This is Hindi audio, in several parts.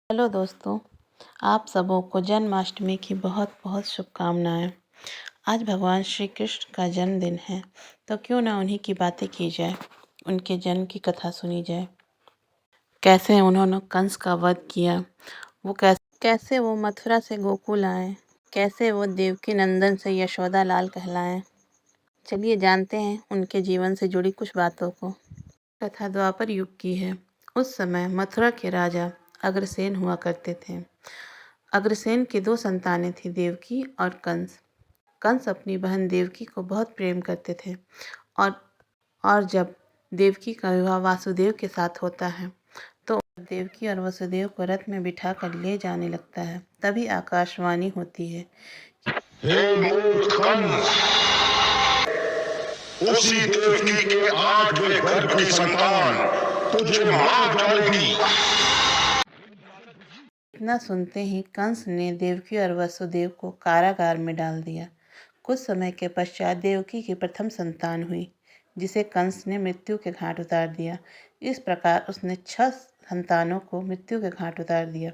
हेलो दोस्तों, आप सबों को जन्माष्टमी की बहुत बहुत शुभकामनाएं। आज भगवान श्री कृष्ण का जन्मदिन है, तो क्यों ना उन्हीं की बातें की जाए, उनके जन्म की कथा सुनी जाए। कैसे उन्होंने कंस का वध किया, वो कैसे वो मथुरा से गोकुल आए, कैसे वो देवकी नंदन से यशोदा लाल कहलाए। चलिए जानते हैं उनके जीवन से जुड़ी कुछ बातों को। कथा द्वापर युग की है। उस समय मथुरा के राजा अग्रसेन हुआ करते थे। अग्रसेन की 2 संतानें थीं, देवकी और कंस। कंस अपनी बहन देवकी को बहुत प्रेम करते थे और जब देवकी का विवाह वासुदेव के साथ होता है तो देवकी और वसुदेव को रथ में बिठा कर ले जाने लगता है। तभी आकाशवाणी होती है, हे मूर्ख कंस, उसी देवकी के 8वें गर्भ की संतान तुझे मार डालेगी। इतना सुनते ही कंस ने देवकी और वसुदेव को कारागार में डाल दिया। कुछ समय के पश्चात देवकी की प्रथम संतान हुई, जिसे कंस ने मृत्यु के घाट उतार दिया। इस प्रकार उसने 6 संतानों को मृत्यु के घाट उतार दिया।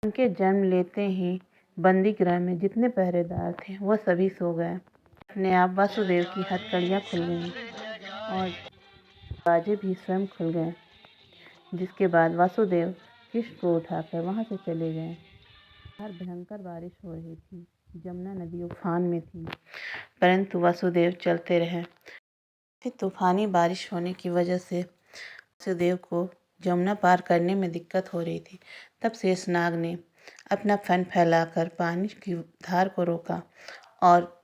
उनके जन्म लेते ही बंदी गृह में जितने पहरेदार थे वह सभी सो गए। अपने आप वासुदेव की हथकड़ियाँ खुल गईं और दरवाजे भी स्वयं खुल गए, जिसके बाद वासुदेव कृष्ण को उठाकर वहाँ से चले गए। बाहर भयंकर बारिश हो रही थी, जमुना नदी उफान में थी, परंतु वासुदेव चलते रहे। फिर तूफानी बारिश होने की वजह से वासुदेव को जमुना पार करने में दिक्कत हो रही थी। तब शेषनाग ने अपना फन फैलाकर पानी की धार को रोका और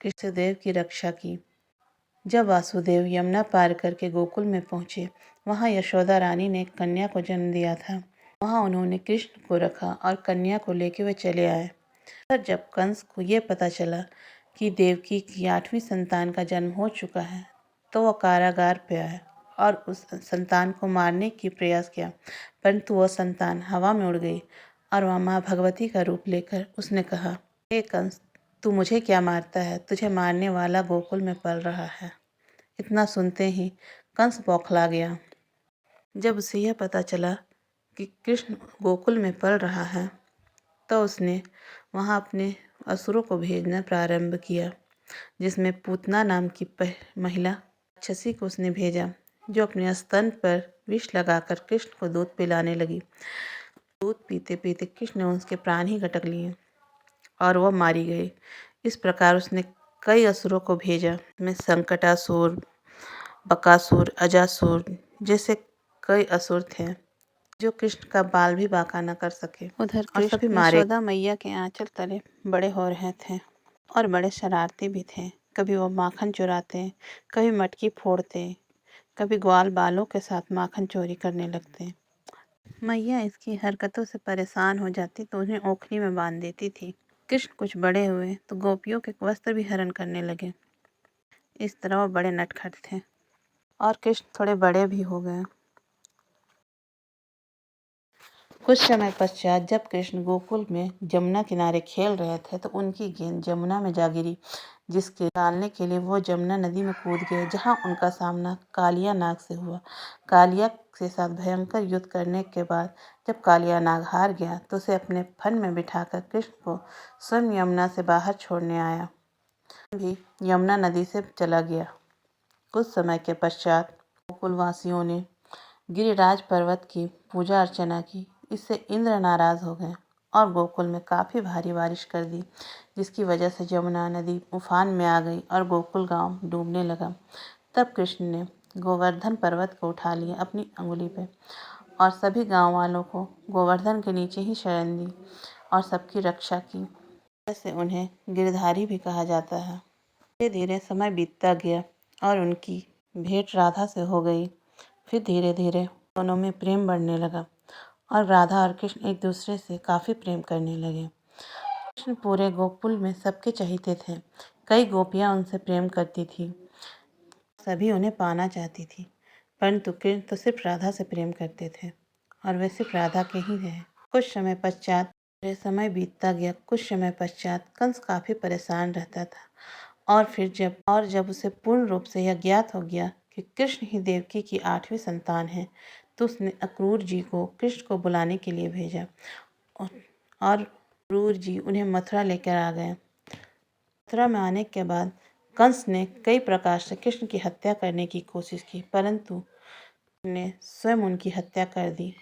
कृष्णदेव की रक्षा की। जब वासुदेव यमुना पार करके गोकुल में पहुँचे, वहाँ यशोदा रानी ने एक कन्या को जन्म दिया था। वहाँ उन्होंने कृष्ण को रखा और कन्या को लेके वे चले आए। पर जब कंस को ये पता चला कि देवकी की 8वीं संतान का जन्म हो चुका है, तो वह कारागार पे आया और उस संतान को मारने की प्रयास किया, परंतु वह संतान हवा में उड़ गई और वह माँ भगवती का रूप लेकर उसने कहा, हे कंस, तू मुझे क्या मारता है? तुझे मारने वाला गोकुल में पल रहा है। इतना सुनते ही कंस बौखला गया। जब उसे यह पता चला कि कृष्ण गोकुल में पल रहा है, तो उसने वहाँ अपने असुरों को भेजना प्रारंभ किया, जिसमें पूतना नाम की महिला राक्षसी को उसने भेजा, जो अपने स्तन पर विष लगाकर कृष्ण को दूध पिलाने लगी। दूध पीते पीते कृष्ण ने उसके प्राण ही गटक लिए और वह मारी गई। इस प्रकार उसने कई असुरों को भेजा, जिसमें संकटासुर, बकासुर, अजासुर जैसे कई असुर थे, जो कृष्ण का बाल भी बांका न कर सके। उधर कृष्ण यशोदा मैया के आंचल तले बड़े हो रहे थे और बड़े शरारती भी थे। कभी वो माखन चुराते, कभी मटकी फोड़ते, कभी ग्वाल बालों के साथ माखन चोरी करने लगते। मैया इसकी हरकतों से परेशान हो जाती तो उन्हें ओखली में बांध देती थी। कृष्ण कुछ बड़े हुए तो गोपियों के वस्त्र भी हरण करने लगे। इस तरह वो बड़े नटखट थे और कृष्ण थोड़े बड़े भी हो गए। कुछ समय पश्चात जब कृष्ण गोकुल में जमुना किनारे खेल रहे थे, तो उनकी गेंद जमुना में जा गिरी, जिसके डालने के लिए वो जमुना नदी में कूद गए, जहाँ उनका सामना कालिया नाग से हुआ। कालिया के साथ भयंकर युद्ध करने के बाद जब कालिया नाग हार गया, तो उसे अपने फन में बिठाकर कृष्ण को स्वयं यमुना से बाहर छोड़ने आया, भी यमुना नदी से चला गया। कुछ समय के पश्चात गोकुलवासियों ने गिरिराज पर्वत की पूजा अर्चना की। इससे इंद्र नाराज हो गए और गोकुल में काफ़ी भारी बारिश कर दी, जिसकी वजह से जमुना नदी उफान में आ गई और गोकुल गांव डूबने लगा। तब कृष्ण ने गोवर्धन पर्वत को उठा लिया अपनी अंगुली पे और सभी गांव वालों को गोवर्धन के नीचे ही शरण दी और सबकी रक्षा की। जैसे उन्हें गिरधारी भी कहा जाता है। धीरे धीरे समय बीतता गया और उनकी भेंट राधा से हो गई। फिर धीरे धीरे दोनों में प्रेम बढ़ने लगा और राधा और कृष्ण एक दूसरे से काफ़ी प्रेम करने लगे। कृष्ण पूरे गोकुल में सबके चहीते थे। कई गोपियाँ उनसे प्रेम करती थी, सभी उन्हें पाना चाहती थी, परंतु कृष्ण तो सिर्फ राधा से प्रेम करते थे और वे सिर्फ राधा के ही रहे। कुछ समय पश्चात समय बीतता गया। कुछ समय पश्चात कंस काफ़ी परेशान रहता था और फिर जब उसे पूर्ण रूप से यह ज्ञात हो गया कि कृष्ण ही देवकी की 8वीं संतान है, तो उसने अक्रूर जी को कृष्ण को बुलाने के लिए भेजा और अक्रूर जी उन्हें मथुरा लेकर आ गए। मथुरा में आने के बाद कंस ने कई प्रकार से कृष्ण की हत्या करने की कोशिश की, परंतु ने स्वयं उनकी हत्या कर दी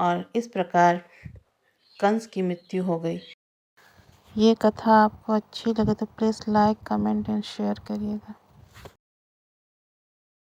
और इस प्रकार कंस की मृत्यु हो गई। ये कथा आपको अच्छी लगे तो please like, comment and share करिएगा।